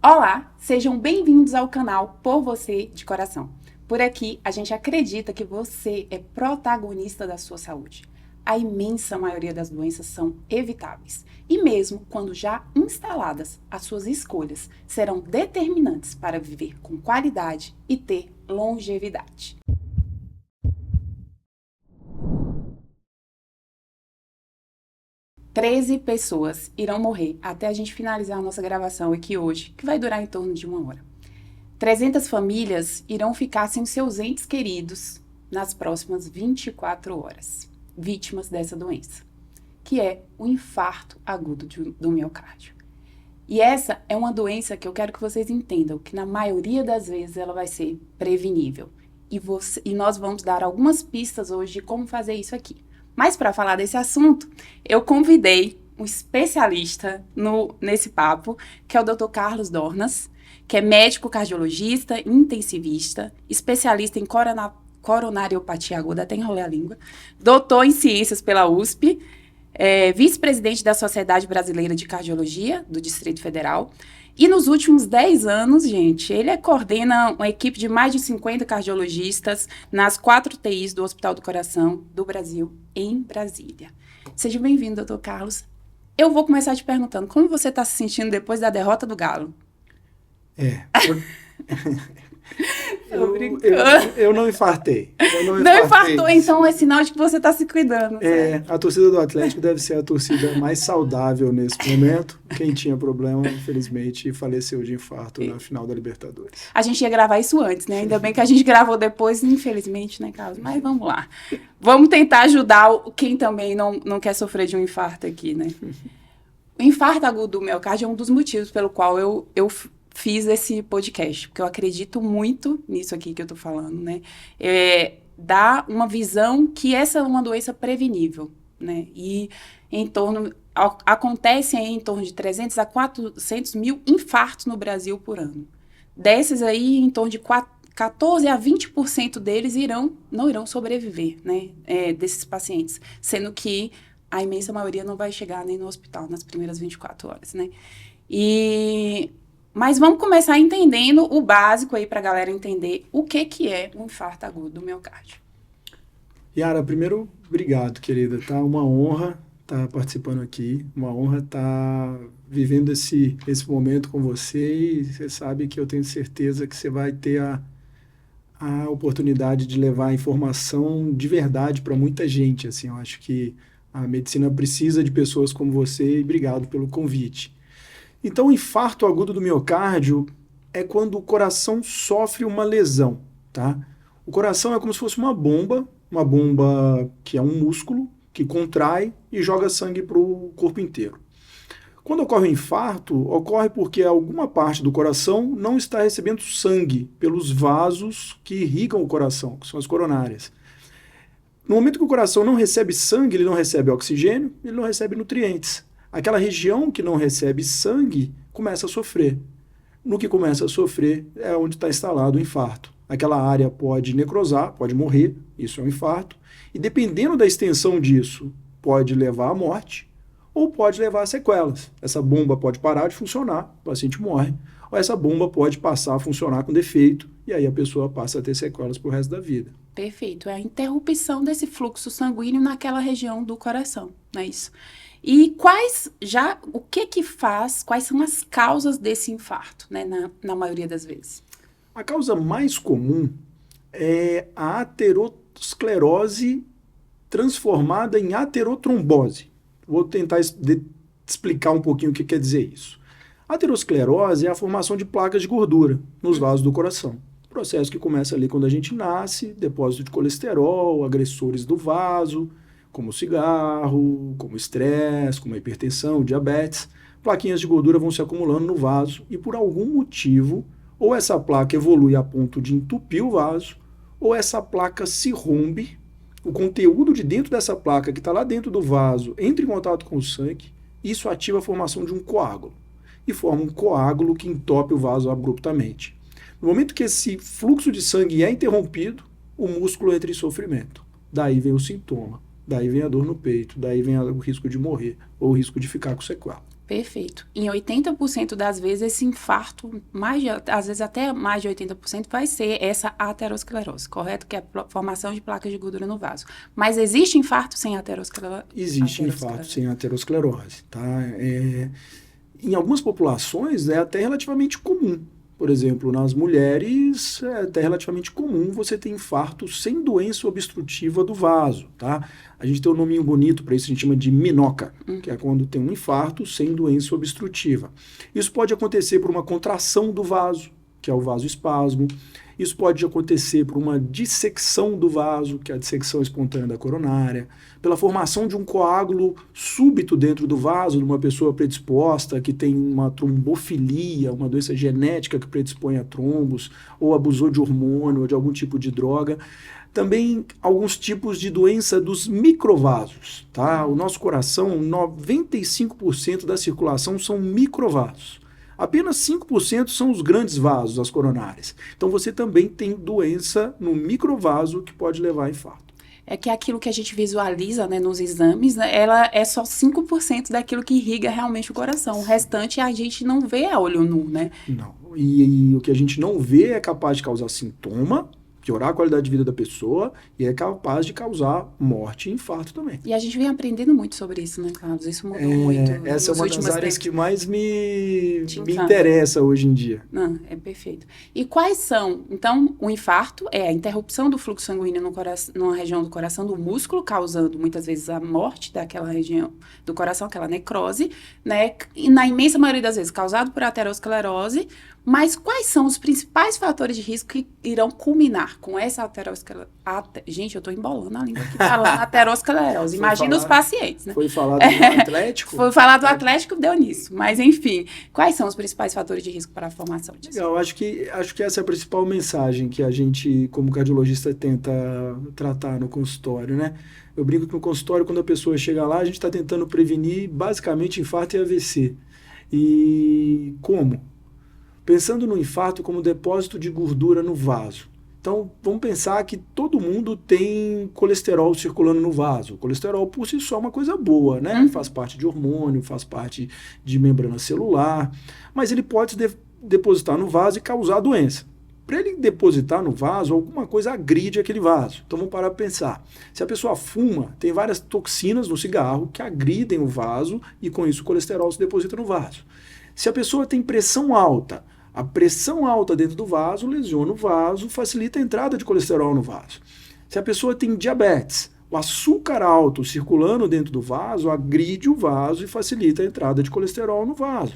Olá, sejam bem-vindos ao canal Por Você de Coração. Por aqui, a gente acredita que você é protagonista da sua saúde. A imensa maioria das doenças são evitáveis. E mesmo quando já instaladas, as suas escolhas serão determinantes para viver com qualidade e ter longevidade. Treze pessoas irão morrer até a gente finalizar a nossa gravação aqui hoje, que vai durar em torno de 1 hora. 300 famílias irão ficar sem seus entes queridos nas próximas 24 horas, vítimas dessa doença, que é o infarto agudo do miocárdio. E essa é uma doença que eu quero que vocês entendam, que na maioria das vezes ela vai ser prevenível. E nós vamos dar algumas pistas hoje de como fazer isso aqui. Mas para falar desse assunto, eu convidei um especialista nesse papo, que é o Dr. Carlos Dornas, que é médico cardiologista, intensivista, especialista em coronariopatia aguda, até enrolei a língua, doutor em ciências pela USP, vice-presidente da Sociedade Brasileira de Cardiologia, do Distrito Federal. E nos últimos 10 anos, gente, ele coordena uma equipe de mais de 50 cardiologistas nas 4 UTIs do Hospital do Coração do Brasil, em Brasília. Seja bem-vindo, doutor Carlos. Eu vou começar te perguntando, como você está se sentindo depois da derrota do Galo? Eu não infartei. Não infartou, então é sinal de que você está se cuidando. A torcida do Atlético deve ser a torcida mais saudável nesse momento. Quem tinha problema, infelizmente, faleceu de infarto na final da Libertadores. A gente ia gravar isso antes, né? Ainda bem que a gente gravou depois, infelizmente, né, Carlos? Mas vamos lá. Vamos tentar ajudar quem também não quer sofrer de um infarto aqui, né? O infarto agudo do miocárdio é um dos motivos pelo qual eu fiz esse podcast, porque eu acredito muito nisso aqui que eu tô falando, né? Dá uma visão que essa é uma doença prevenível, né? E acontecem em torno de 300 a 400 mil infartos no Brasil por ano. Desses aí, em torno de 14 a 20% deles não irão sobreviver, né? Desses pacientes, sendo que a imensa maioria não vai chegar nem no hospital nas primeiras 24 horas, né? Mas vamos começar entendendo o básico aí para a galera entender o que é um infarto agudo do miocárdio. Yara, primeiro, obrigado, querida. Tá uma honra estar participando aqui, uma honra estar vivendo esse momento com você, e você sabe que eu tenho certeza que você vai ter a oportunidade de levar informação de verdade para muita gente. Assim, eu acho que a medicina precisa de pessoas como você, e obrigado pelo convite. Então, o infarto agudo do miocárdio é quando o coração sofre uma lesão, tá? O coração é como se fosse uma bomba que é um músculo que contrai e joga sangue para o corpo inteiro. Quando ocorre o infarto, ocorre porque alguma parte do coração não está recebendo sangue pelos vasos que irrigam o coração, que são as coronárias. No momento que o coração não recebe sangue, ele não recebe oxigênio, ele não recebe nutrientes. Aquela região que não recebe sangue começa a sofrer. No que começa a sofrer é onde está instalado o infarto. Aquela área pode necrosar, pode morrer, isso é um infarto, e dependendo da extensão disso, pode levar à morte ou pode levar a sequelas. Essa bomba pode parar de funcionar, o paciente morre, ou essa bomba pode passar a funcionar com defeito, e aí a pessoa passa a ter sequelas pro resto da vida. Perfeito, é a interrupção desse fluxo sanguíneo naquela região do coração, não é isso? E quais são as causas desse infarto, né, na maioria das vezes? A causa mais comum é a aterosclerose transformada em aterotrombose. Vou tentar explicar um pouquinho o que quer dizer isso. A aterosclerose é a formação de placas de gordura nos vasos do coração. Processo que começa ali quando a gente nasce, depósito de colesterol, agressores do vaso, como cigarro, como estresse, como hipertensão, diabetes. Plaquinhas de gordura vão se acumulando no vaso e por algum motivo, ou essa placa evolui a ponto de entupir o vaso, ou essa placa se rompe, o conteúdo de dentro dessa placa que está lá dentro do vaso entra em contato com o sangue, isso ativa a formação de um coágulo, e forma um coágulo que entope o vaso abruptamente. No momento que esse fluxo de sangue é interrompido, o músculo entra em sofrimento. Daí vem o sintoma, daí vem a dor no peito, daí vem o risco de morrer, ou o risco de ficar com sequela. Perfeito. Em 80% das vezes, esse infarto, às vezes até mais de 80%, vai ser essa aterosclerose, correto? Que é a formação de placas de gordura no vaso. Mas existe infarto sem aterosclerose? Existe infarto sem aterosclerose, tá? Em algumas populações é até relativamente comum. Por exemplo, nas mulheres é até relativamente comum você ter infarto sem doença obstrutiva do vaso, tá? A gente tem um nominho bonito para isso, a gente chama de minoca, que é quando tem um infarto sem doença obstrutiva. Isso pode acontecer por uma contração do vaso, que é o vasoespasmo. Isso pode acontecer por uma dissecção do vaso, que é a dissecção espontânea da coronária, pela formação de um coágulo súbito dentro do vaso de uma pessoa predisposta, que tem uma trombofilia, uma doença genética que predispõe a trombos, ou abusou de hormônio ou de algum tipo de droga. Também alguns tipos de doença dos microvasos, tá? O nosso coração, 95% da circulação são microvasos. Apenas 5% são os grandes vasos, as coronárias. Então você também tem doença no microvaso que pode levar a infarto. É que aquilo que a gente visualiza, né, nos exames, né, ela é só 5% daquilo que irriga realmente o coração. O restante a gente não vê a olho nu, né? Não. E o que a gente não vê é capaz de causar sintoma, piorar a qualidade de vida da pessoa e é capaz de causar morte e infarto também. E a gente vem aprendendo muito sobre isso, né, Carlos? Isso mudou muito. Essa é uma das áreas que mais me interessa hoje em dia. Não, é perfeito. E quais são? Então, o infarto é a interrupção do fluxo sanguíneo numa região do coração, do músculo, causando muitas vezes a morte daquela região do coração, aquela necrose, né? E na imensa maioria das vezes causado por aterosclerose. Mas quais são os principais fatores de risco que irão culminar com essa aterosclerose? Gente, eu estou embolando a língua aqui falando aterosclerose. Imagina os pacientes, né? Foi falado do Atlético? Foi falado do Atlético, deu nisso. Mas, enfim, quais são os principais fatores de risco para a formação disso? Legal, acho que essa é a principal mensagem que a gente, como cardiologista, tenta tratar no consultório, né? Eu brinco que no consultório, quando a pessoa chega lá, a gente está tentando prevenir, basicamente, infarto e AVC. E como? Pensando no infarto como depósito de gordura no vaso. Então, vamos pensar que todo mundo tem colesterol circulando no vaso. O colesterol, por si só, é uma coisa boa, né? Faz parte de hormônio, faz parte de membrana celular, mas ele pode depositar no vaso e causar doença. Para ele depositar no vaso, alguma coisa agride aquele vaso. Então, vamos parar para pensar. Se a pessoa fuma, tem várias toxinas no cigarro que agridem o vaso e, com isso, o colesterol se deposita no vaso. Se a pessoa tem pressão alta, a pressão alta dentro do vaso lesiona o vaso, facilita a entrada de colesterol no vaso. Se a pessoa tem diabetes, o açúcar alto circulando dentro do vaso agride o vaso e facilita a entrada de colesterol no vaso.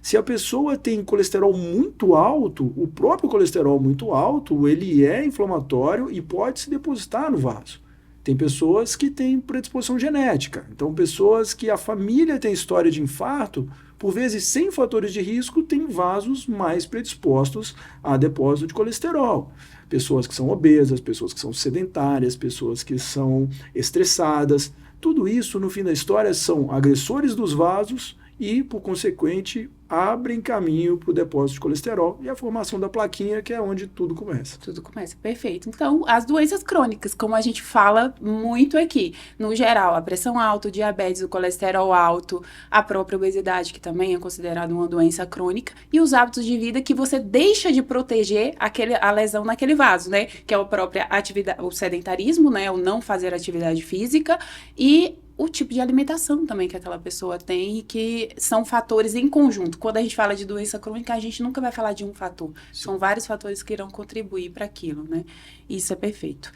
Se a pessoa tem colesterol muito alto, o próprio colesterol muito alto, ele é inflamatório e pode se depositar no vaso. Tem pessoas que têm predisposição genética. Então, pessoas que a família tem história de infarto, por vezes sem fatores de risco, têm vasos mais predispostos a depósito de colesterol. Pessoas que são obesas, pessoas que são sedentárias, pessoas que são estressadas. Tudo isso, no fim da história, são agressores dos vasos e, por consequente, abrem caminho para o depósito de colesterol e a formação da plaquinha, que é onde tudo começa. Tudo começa, perfeito. Então, as doenças crônicas, como a gente fala muito aqui, no geral, a pressão alta, o diabetes, o colesterol alto, a própria obesidade, que também é considerada uma doença crônica, e os hábitos de vida que você deixa de proteger a lesão naquele vaso, né? Que é a própria atividade, o sedentarismo, né? O não fazer atividade física e o tipo de alimentação também que aquela pessoa tem e que são fatores em conjunto. Quando a gente fala de doença crônica, a gente nunca vai falar de um fator. Sim. São vários fatores que irão contribuir para aquilo, né? Isso é perfeito.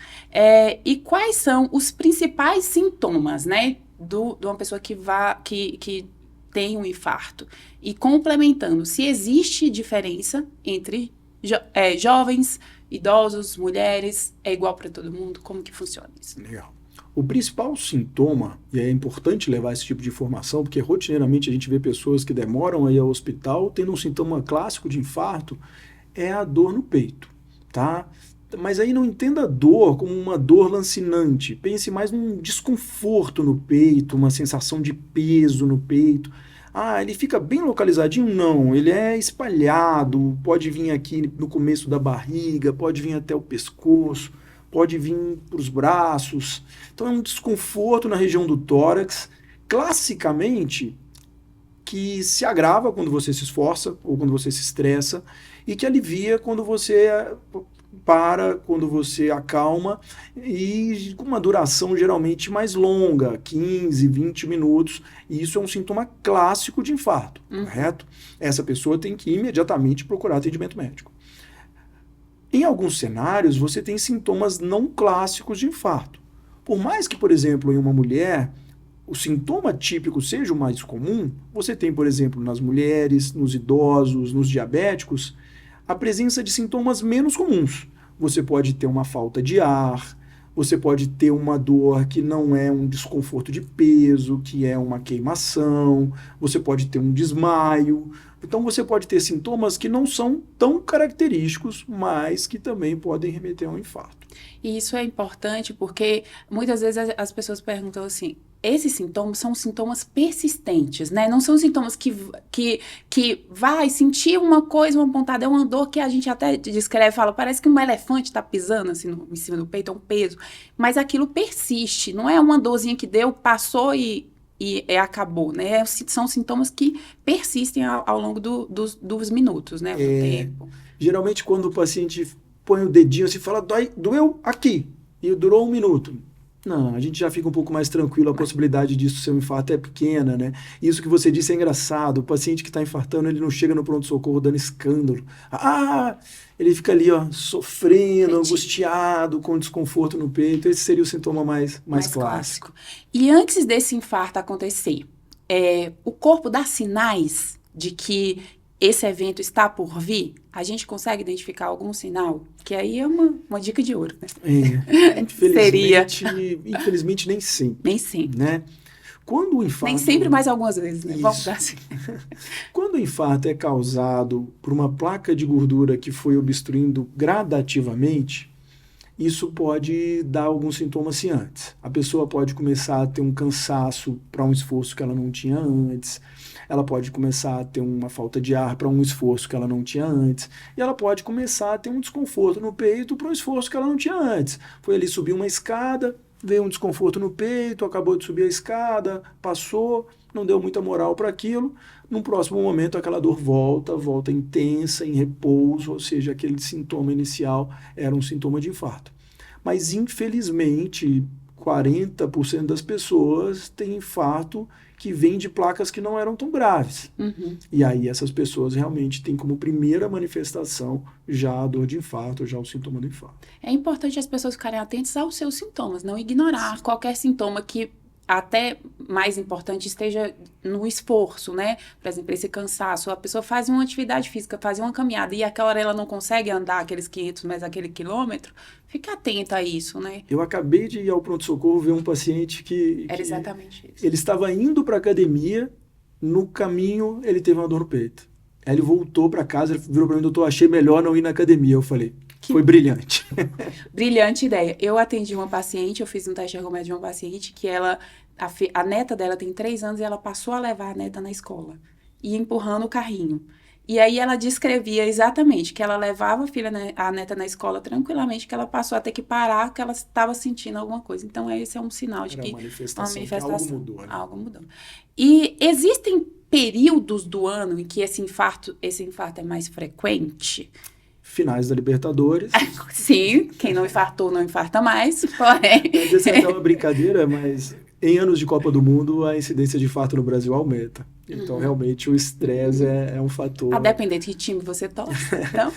E quais são os principais sintomas, né, de uma pessoa que tem um infarto? E complementando, se existe diferença entre jovens, idosos, mulheres, é igual para todo mundo? Como que funciona isso? Legal. O principal sintoma, e é importante levar esse tipo de informação, porque rotineiramente a gente vê pessoas que demoram a ir ao hospital tendo um sintoma clássico de infarto, é a dor no peito, tá? Mas aí não entenda a dor como uma dor lancinante, pense mais num desconforto no peito, uma sensação de peso no peito. Ah, ele fica bem localizadinho? Não, ele é espalhado, pode vir aqui no começo da barriga, pode vir até o pescoço, pode vir para os braços. Então é um desconforto na região do tórax. Classicamente, que se agrava quando você se esforça ou quando você se estressa e que alivia quando você quando você acalma, e com uma duração geralmente mais longa, 15, 20 minutos, e isso é um sintoma clássico de infarto, correto? Essa pessoa tem que imediatamente procurar atendimento médico. Em alguns cenários, você tem sintomas não clássicos de infarto. Por mais que, por exemplo, em uma mulher, o sintoma típico seja o mais comum, você tem, por exemplo, nas mulheres, nos idosos, nos diabéticos, a presença de sintomas menos comuns. Você pode ter uma falta de ar, você pode ter uma dor que não é um desconforto de peso, que é uma queimação, você pode ter um desmaio. Então você pode ter sintomas que não são tão característicos, mas que também podem remeter a um infarto. E isso é importante porque muitas vezes as pessoas perguntam assim, esses sintomas são sintomas persistentes, né? Não são sintomas que vai sentir uma coisa, uma pontada, é uma dor que a gente até descreve, fala, parece que um elefante está pisando assim em cima do peito, é um peso, mas aquilo persiste, não é uma dorzinha que deu, passou e acabou, né? São sintomas que persistem ao longo dos minutos, né? Do tempo. Geralmente quando o paciente põe o dedinho assim e fala, doeu aqui, e durou 1 minuto. Não, a gente já fica um pouco mais tranquilo, a possibilidade disso ser um infarto é pequena, né? Isso que você disse é engraçado, o paciente que está infartando, ele não chega no pronto-socorro dando escândalo. Ele fica ali, ó, sofrendo, angustiado, com desconforto no peito, esse seria o sintoma mais clássico. E antes desse infarto acontecer, o corpo dá sinais de que esse evento está por vir? A gente consegue identificar algum sinal? Que aí é uma dica de ouro, né? Infelizmente, nem sempre. Nem sempre. Né? Quando o infarto... Nem sempre, mas algumas vezes, né? Vamos dar assim. Quando o infarto é causado por uma placa de gordura que foi obstruindo gradativamente, isso pode dar alguns sintomas assim antes. A pessoa pode começar a ter um cansaço para um esforço que ela não tinha antes, ela pode começar a ter uma falta de ar para um esforço que ela não tinha antes, e ela pode começar a ter um desconforto no peito para um esforço que ela não tinha antes. Foi ali subir uma escada, veio um desconforto no peito, acabou de subir a escada, passou, não deu muita moral para aquilo. Num próximo momento, aquela dor volta intensa, em repouso, ou seja, aquele sintoma inicial era um sintoma de infarto. Mas, infelizmente, 40% das pessoas têm infarto que vem de placas que não eram tão graves. E aí essas pessoas realmente têm como primeira manifestação já a dor de infarto, já o sintoma do infarto. É importante as pessoas ficarem atentas aos seus sintomas, não ignorar qualquer sintoma que até mais importante esteja no esforço, né? Por exemplo, esse cansaço. A pessoa faz uma atividade física, faz uma caminhada e aquela hora ela não consegue andar aqueles 500 metros, aquele quilômetro. Fica atenta a isso, né? Eu acabei de ir ao pronto-socorro ver um paciente que... Era exatamente isso. Ele estava indo para a academia, no caminho ele teve uma dor no peito. Aí ele voltou para casa, ele virou para mim, doutor, achei melhor não ir na academia. Eu falei... Foi brilhante. Brilhante ideia. Eu atendi uma paciente, eu fiz um teste ergométrico de uma paciente que a neta dela tem 3 anos e ela passou a levar a neta na escola. E empurrando o carrinho. E aí ela descrevia exatamente que ela levava a neta na escola tranquilamente, que ela passou a ter que parar, que ela estava sentindo alguma coisa. Então, esse é um sinal de que... Uma manifestação que algo mudou, né? Algo mudou. E existem períodos do ano em que esse infarto é mais frequente? Finais da Libertadores. Sim, quem não infartou não infarta mais, porém... Mas essa é uma brincadeira, mas em anos de Copa do Mundo a incidência de infarto no Brasil aumenta. Então, realmente, o estresse é um fator... A depender de que time você torce, então...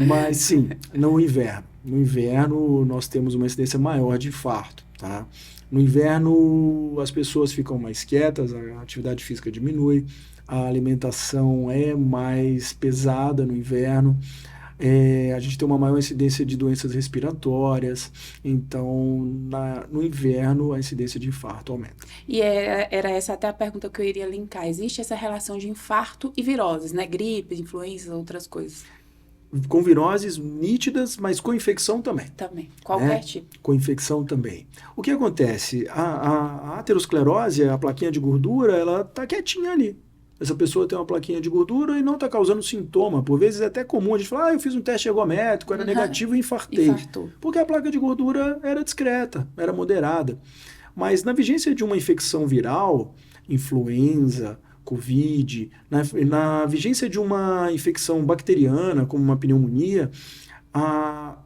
Mas, sim, no inverno. No inverno, nós temos uma incidência maior de infarto, tá? No inverno, as pessoas ficam mais quietas, a atividade física diminui, a alimentação é mais pesada no inverno, a gente tem uma maior incidência de doenças respiratórias, então no inverno a incidência de infarto aumenta. E era essa até a pergunta que eu iria linkar, existe essa relação de infarto e viroses, né? Gripe, influenza, outras coisas? Com viroses nítidas, mas com infecção também. Também, qualquer tipo. Com infecção também. O que acontece? A aterosclerose, a plaquinha de gordura, ela está quietinha ali. Essa pessoa tem uma plaquinha de gordura e não está causando sintoma. Por vezes é até comum a gente falar, eu fiz um teste ergométrico, era negativo e infartei. Infartou. Porque a placa de gordura era discreta, era moderada. Mas na vigência de uma infecção viral, influenza, Covid, na vigência de uma infecção bacteriana, como uma pneumonia,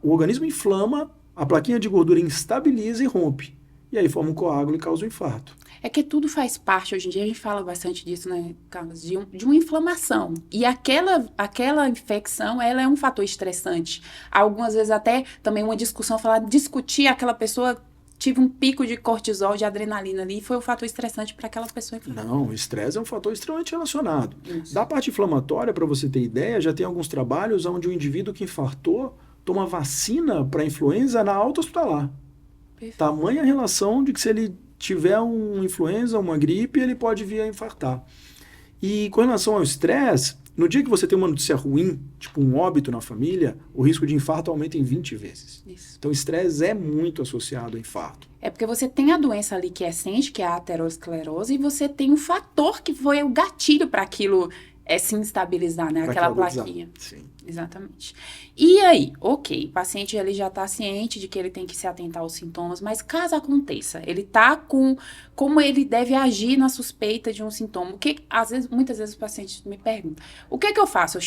o organismo inflama, a plaquinha de gordura instabiliza e rompe. E aí forma um coágulo e causa um infarto. É que tudo faz parte, hoje em dia a gente fala bastante disso, né, Carlos, de uma inflamação. E aquela infecção, ela é um fator estressante. Algumas vezes até também uma discussão, discutir aquela pessoa, tive um pico de cortisol, de adrenalina ali, e foi um fator estressante para aquela pessoa. Não, o estresse é um fator extremamente relacionado. Isso. Da parte inflamatória, para você ter ideia, já tem alguns trabalhos onde o indivíduo que infartou toma vacina para influenza na alta hospitalar. Perfeito. Tamanha relação de que se ele tiver uma influenza, uma gripe, ele pode vir a infartar. E com relação ao estresse, no dia que você tem uma notícia ruim, tipo um óbito na família, o risco de infarto aumenta em 20 vezes. Isso. Então o estresse é muito associado ao infarto. É porque você tem a doença ali que é recente, que é a aterosclerose, e você tem um fator que foi o gatilho para aquilo se instabilizar, né? Aquela plaquinha. Sim. Exatamente. E aí, ok, o paciente ele já está ciente de que ele tem que se atentar aos sintomas, mas caso aconteça, ele está com como ele deve agir na suspeita de um sintoma. Muitas vezes o paciente me pergunta, o que eu faço?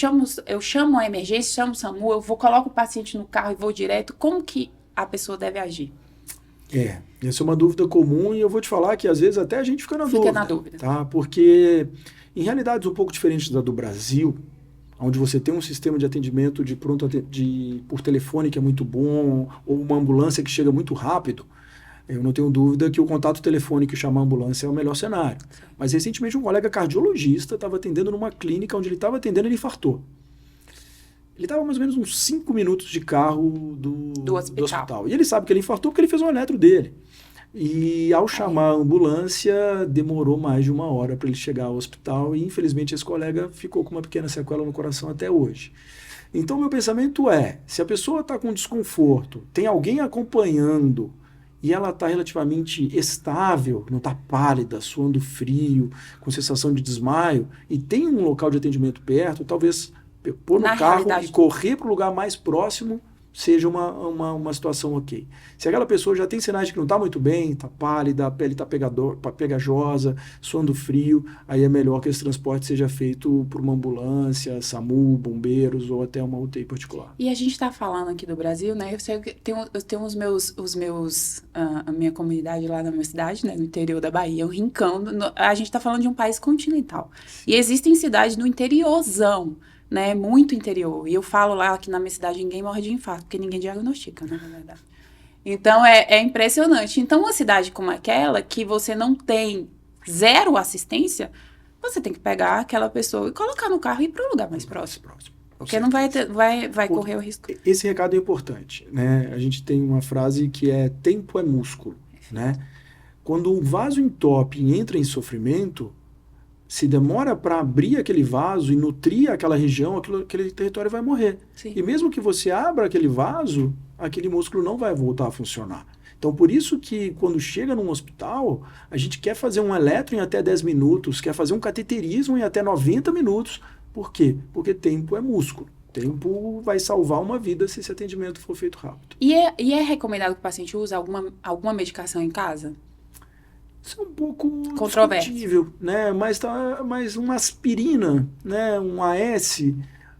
Eu chamo a emergência, chamo o SAMU, coloco o paciente no carro e vou direto, como que a pessoa deve agir? Essa é uma dúvida comum e eu vou te falar que às vezes até a gente fica na dúvida. Tá? Porque em realidades um pouco diferentes da do Brasil, onde você tem um sistema de atendimento por telefone que é muito bom, ou uma ambulância que chega muito rápido, eu não tenho dúvida que o contato telefônico e chamar a ambulância é o melhor cenário. Mas recentemente um colega cardiologista estava atendendo numa clínica onde ele estava atendendo e ele infartou. Ele estava mais ou menos uns 5 minutos de carro do hospital. E ele sabe que ele infartou porque ele fez um eletro dele. E ao chamar a ambulância, demorou mais de 1 hora para ele chegar ao hospital e infelizmente esse colega ficou com uma pequena sequela no coração até hoje. Então meu pensamento se a pessoa está com desconforto, tem alguém acompanhando e ela está relativamente estável, não está pálida, suando frio, com sensação de desmaio, e tem um local de atendimento perto, talvez pôr no carro e correr para o lugar mais próximo seja uma situação ok. Se aquela pessoa já tem sinais de que não está muito bem, está pálida, a pele está pegajosa, suando frio, aí é melhor que esse transporte seja feito por uma ambulância, SAMU, bombeiros ou até uma UTI particular. E a gente está falando aqui do Brasil, né? Eu sei que eu tenho a minha comunidade lá na minha cidade, né? No interior da Bahia, o Rincão. A gente está falando de um país continental. E existem cidades no interiorzão, né, muito interior. E eu falo lá que na minha cidade ninguém morre de infarto, porque ninguém diagnostica, né, na verdade. Então, é impressionante. Então, uma cidade como aquela, que você não tem zero assistência, você tem que pegar aquela pessoa e colocar no carro e ir para o lugar mais próximo. Porque não vai correr o risco. Esse recado é importante, né? A gente tem uma frase que é tempo é músculo, né? Quando o vaso entope e entra em sofrimento, se demora para abrir aquele vaso e nutrir aquela região, aquele território vai morrer. Sim. E mesmo que você abra aquele vaso, aquele músculo não vai voltar a funcionar. Então, por isso que quando chega num hospital, a gente quer fazer um eletro em até 10 minutos, quer fazer um cateterismo em até 90 minutos. Por quê? Porque tempo é músculo. Tempo vai salvar uma vida se esse atendimento for feito rápido. E é recomendado que o paciente use alguma medicação em casa? Isso é um pouco discutível, né? Mas uma aspirina, né? Um AS,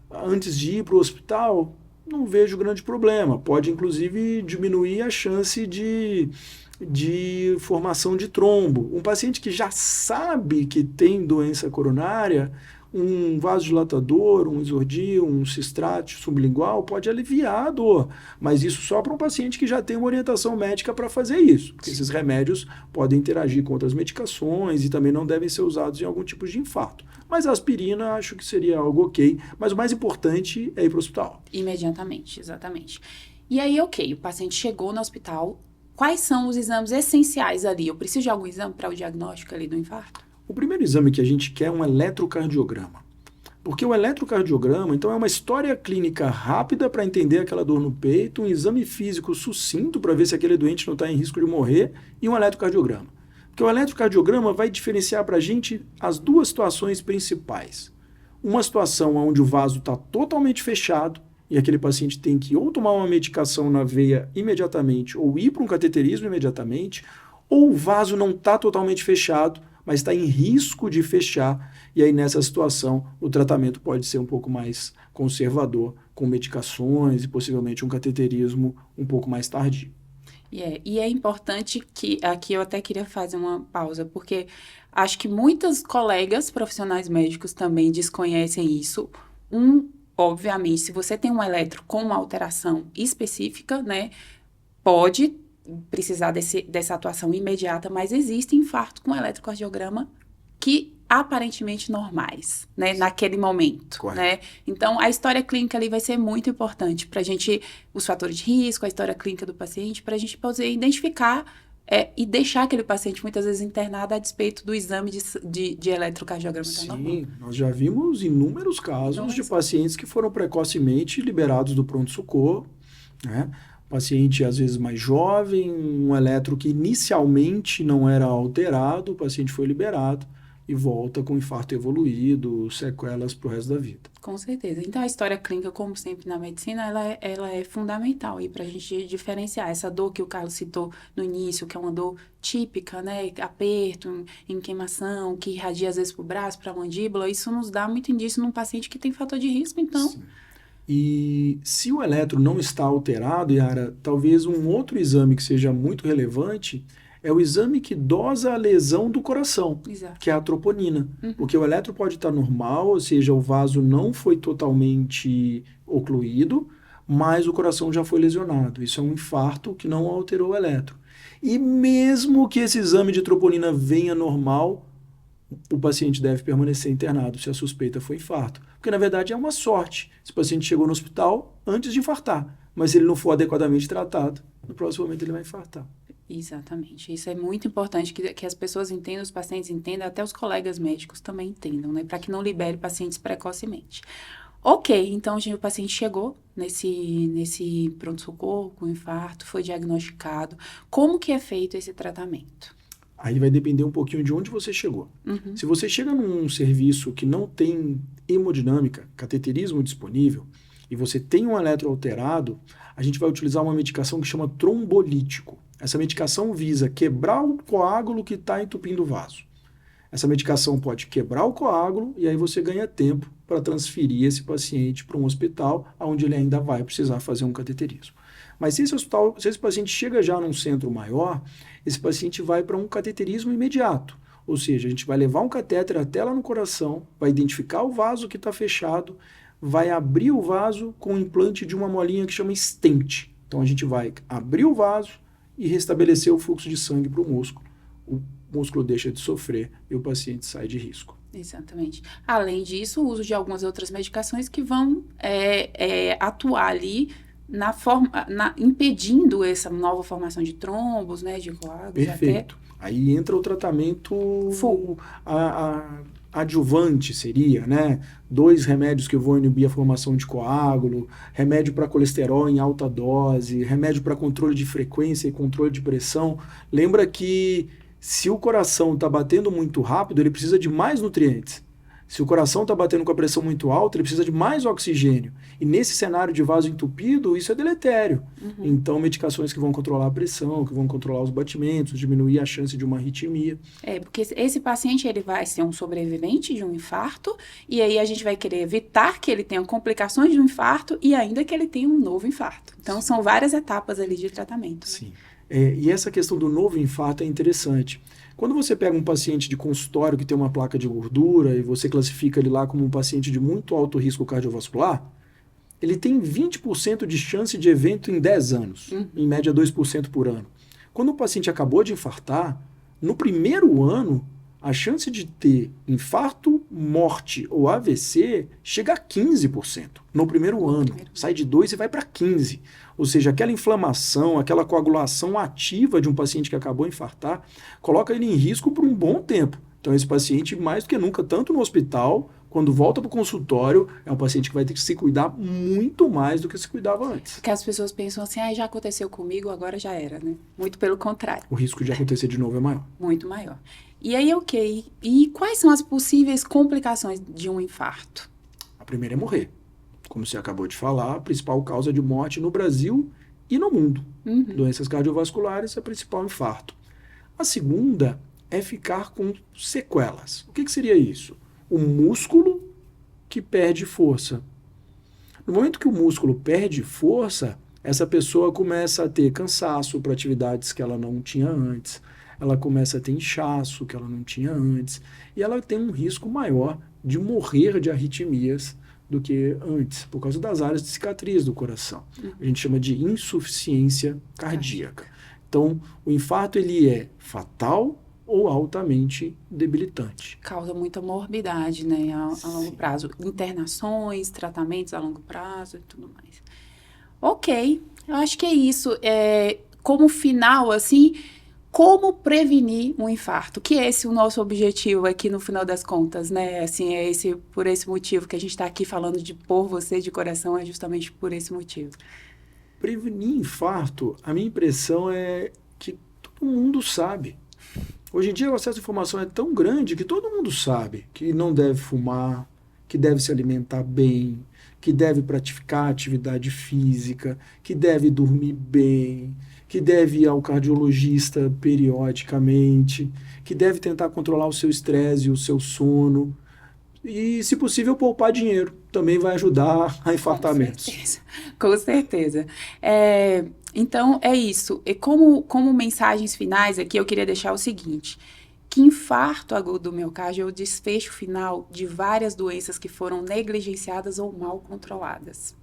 antes de ir para o hospital, não vejo grande problema. Pode, inclusive, diminuir a chance de formação de trombo. Um paciente que já sabe que tem doença coronária, um vasodilatador, um Exordi, um Cistrate sublingual pode aliviar a dor, mas isso só para um paciente que já tem uma orientação médica para fazer isso, porque esses remédios podem interagir com outras medicações e também não devem ser usados em algum tipo de infarto. Mas a aspirina acho que seria algo ok, mas o mais importante é ir para o hospital. Imediatamente, exatamente. E aí, ok, o paciente chegou no hospital, quais são os exames essenciais ali? Eu preciso de algum exame para o diagnóstico ali do infarto? O primeiro exame que a gente quer é um eletrocardiograma. Porque o eletrocardiograma, então, é uma história clínica rápida para entender aquela dor no peito, um exame físico sucinto para ver se aquele doente não está em risco de morrer e um eletrocardiograma. Porque o eletrocardiograma vai diferenciar para a gente as duas situações principais. Uma situação onde o vaso está totalmente fechado e aquele paciente tem que ou tomar uma medicação na veia imediatamente ou ir para um cateterismo imediatamente, ou o vaso não está totalmente fechado, mas está em risco de fechar, e aí nessa situação o tratamento pode ser um pouco mais conservador, com medicações e possivelmente um cateterismo um pouco mais tardio. E é importante que, aqui eu até queria fazer uma pausa, porque acho que muitos colegas profissionais médicos também desconhecem isso. Obviamente, se você tem um eletro com uma alteração específica, né, pode precisar dessa atuação imediata, mas existe infarto com eletrocardiograma que aparentemente normais, né, naquele momento, Correto. né? Então, a história clínica ali vai ser muito importante para a gente, os fatores de risco, a história clínica do paciente, para a gente poder identificar e deixar aquele paciente muitas vezes internado a despeito do exame de eletrocardiograma. Sim, nós já vimos inúmeros casos de pacientes que foram precocemente liberados do pronto-socorro, né? Paciente às vezes mais jovem, um eletro que inicialmente não era alterado, o paciente foi liberado e volta com infarto evoluído, sequelas para o resto da vida. Com certeza. Então, a história clínica, como sempre na medicina, ela é fundamental para a gente diferenciar essa dor que o Carlos citou no início, que é uma dor típica, né? Aperto, em queimação, que irradia às vezes para o braço, para a mandíbula. Isso nos dá muito indício num paciente que tem fator de risco, então... Sim. E se o eletro não está alterado, Yara, talvez um outro exame que seja muito relevante é o exame que dosa a lesão do coração, Exato. Que é a troponina. Porque o eletro pode estar normal, ou seja, o vaso não foi totalmente ocluído, mas o coração já foi lesionado. Isso é um infarto que não alterou o eletro. E mesmo que esse exame de troponina venha normal, o paciente deve permanecer internado se a suspeita foi infarto. Porque, na verdade, é uma sorte. Esse paciente chegou no hospital antes de infartar, mas se ele não for adequadamente tratado, no próximo momento ele vai infartar. Exatamente. Isso é muito importante que as pessoas entendam, os pacientes entendam, até os colegas médicos também entendam, né? Para que não libere pacientes precocemente. Ok, então o paciente chegou nesse pronto-socorro com infarto, foi diagnosticado. Como que é feito esse tratamento? Aí vai depender um pouquinho de onde você chegou. Se você chega num serviço que não tem hemodinâmica, cateterismo disponível, e você tem um eletro alterado, a gente vai utilizar uma medicação que chama trombolítico. Essa medicação visa quebrar o coágulo que está entupindo o vaso. Essa medicação pode quebrar o coágulo e aí você ganha tempo para transferir esse paciente para um hospital onde ele ainda vai precisar fazer um cateterismo. Mas se esse paciente chega já num centro maior, esse paciente vai para um cateterismo imediato. Ou seja, a gente vai levar um catéter até lá no coração, vai identificar o vaso que está fechado, vai abrir o vaso com o implante de uma molinha que chama stent. Então a gente vai abrir o vaso e restabelecer o fluxo de sangue para o músculo. O músculo deixa de sofrer e o paciente sai de risco. Exatamente. Além disso, o uso de algumas outras medicações que vão atuar ali impedindo essa nova formação de trombos, né, de coágulos. Perfeito. Aí entra o tratamento adjuvante, seria, né? 2 remédios que vão inibir a formação de coágulo, remédio para colesterol em alta dose, remédio para controle de frequência e controle de pressão. Lembra que se o coração está batendo muito rápido, ele precisa de mais nutrientes. Se o coração está batendo com a pressão muito alta, ele precisa de mais oxigênio. E nesse cenário de vaso entupido, isso é deletério. Então, medicações que vão controlar a pressão, que vão controlar os batimentos, diminuir a chance de uma arritmia. Porque esse paciente ele vai ser um sobrevivente de um infarto, e aí a gente vai querer evitar que ele tenha complicações de um infarto e ainda que ele tenha um novo infarto. Então, são várias etapas ali de tratamento. Né? Sim. E essa questão do novo infarto é interessante. Quando você pega um paciente de consultório que tem uma placa de gordura e você classifica ele lá como um paciente de muito alto risco cardiovascular, ele tem 20% de chance de evento em 10 anos, em média 2% por ano. Quando o paciente acabou de infartar, no primeiro ano, a chance de ter infarto, morte ou AVC chega a 15% no primeiro ano. Sai de 2 e vai para 15%. Ou seja, aquela inflamação, aquela coagulação ativa de um paciente que acabou de infartar, coloca ele em risco por um bom tempo. Então, esse paciente, mais do que nunca, tanto no hospital, quando volta para o consultório, é um paciente que vai ter que se cuidar muito mais do que se cuidava antes. Porque as pessoas pensam assim, já aconteceu comigo, agora já era, né? Muito pelo contrário. O risco de acontecer de novo é maior. Muito maior. E aí, ok. E quais são as possíveis complicações de um infarto? A primeira é morrer. Como você acabou de falar, a principal causa de morte no Brasil e no mundo. Doenças cardiovasculares é o principal infarto. A segunda é ficar com sequelas. O que seria isso? O músculo que perde força. No momento que o músculo perde força, essa pessoa começa a ter cansaço para atividades que ela não tinha antes, ela começa a ter inchaço que ela não tinha antes, e ela tem um risco maior de morrer de arritmias do que antes, por causa das áreas de cicatriz do coração. A gente chama de insuficiência cardíaca. Então, o infarto ele é fatal ou altamente debilitante. Causa muita morbidade, né, a longo prazo. Internações, tratamentos a longo prazo e tudo mais. Ok, eu acho que é isso. Como final, assim, como prevenir um infarto? Que é esse o nosso objetivo aqui no final das contas, né? Assim, por esse motivo que a gente está aqui falando de pôr você de coração, é justamente por esse motivo. Prevenir infarto, a minha impressão é que todo mundo sabe. Hoje em dia o acesso à informação é tão grande que todo mundo sabe que não deve fumar, que deve se alimentar bem, que deve praticar atividade física, que deve dormir bem, que deve ir ao cardiologista periodicamente, que deve tentar controlar o seu estresse e o seu sono. E, se possível, poupar dinheiro. Também vai ajudar a infartar menos. Com certeza. Então, é isso. E como mensagens finais aqui, eu queria deixar o seguinte, que infarto agudo do miocárdio é o desfecho final de várias doenças que foram negligenciadas ou mal controladas.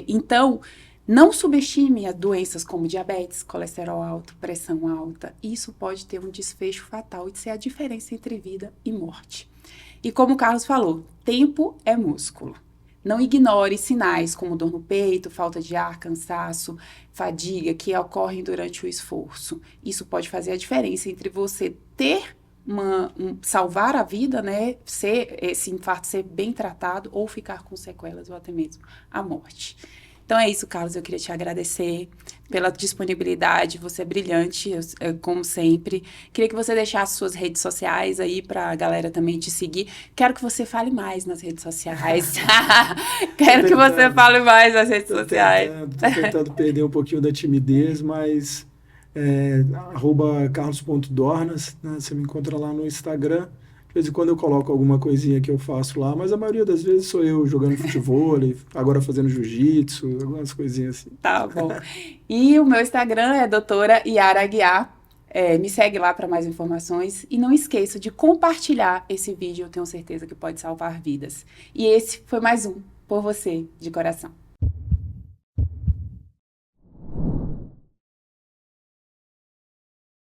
Então, não subestime as doenças como diabetes, colesterol alto, pressão alta. Isso pode ter um desfecho fatal e ser a diferença entre vida e morte. E como o Carlos falou, tempo é músculo. Não ignore sinais como dor no peito, falta de ar, cansaço, fadiga que ocorrem durante o esforço. Isso pode fazer a diferença entre você ter salvar a vida, né, esse infarto ser bem tratado ou ficar com sequelas ou até mesmo a morte. Então é isso, Carlos, eu queria te agradecer pela disponibilidade, você é brilhante, como sempre. Queria que você deixasse suas redes sociais aí para a galera também te seguir. Quero que você fale mais nas redes sociais. Quero que você fale mais nas redes sociais. Estou tentando perder um pouquinho da timidez, mas @carlos.dornas, né? Você me encontra lá no Instagram. De vez em quando eu coloco alguma coisinha que eu faço lá, mas a maioria das vezes sou eu jogando futebol, agora fazendo jiu-jitsu, algumas coisinhas assim. Tá bom. E o meu Instagram é doutora Yara Aguiar. Me segue lá para mais informações. E não esqueça de compartilhar esse vídeo, eu tenho certeza que pode salvar vidas. E esse foi mais um Por Você, de Coração.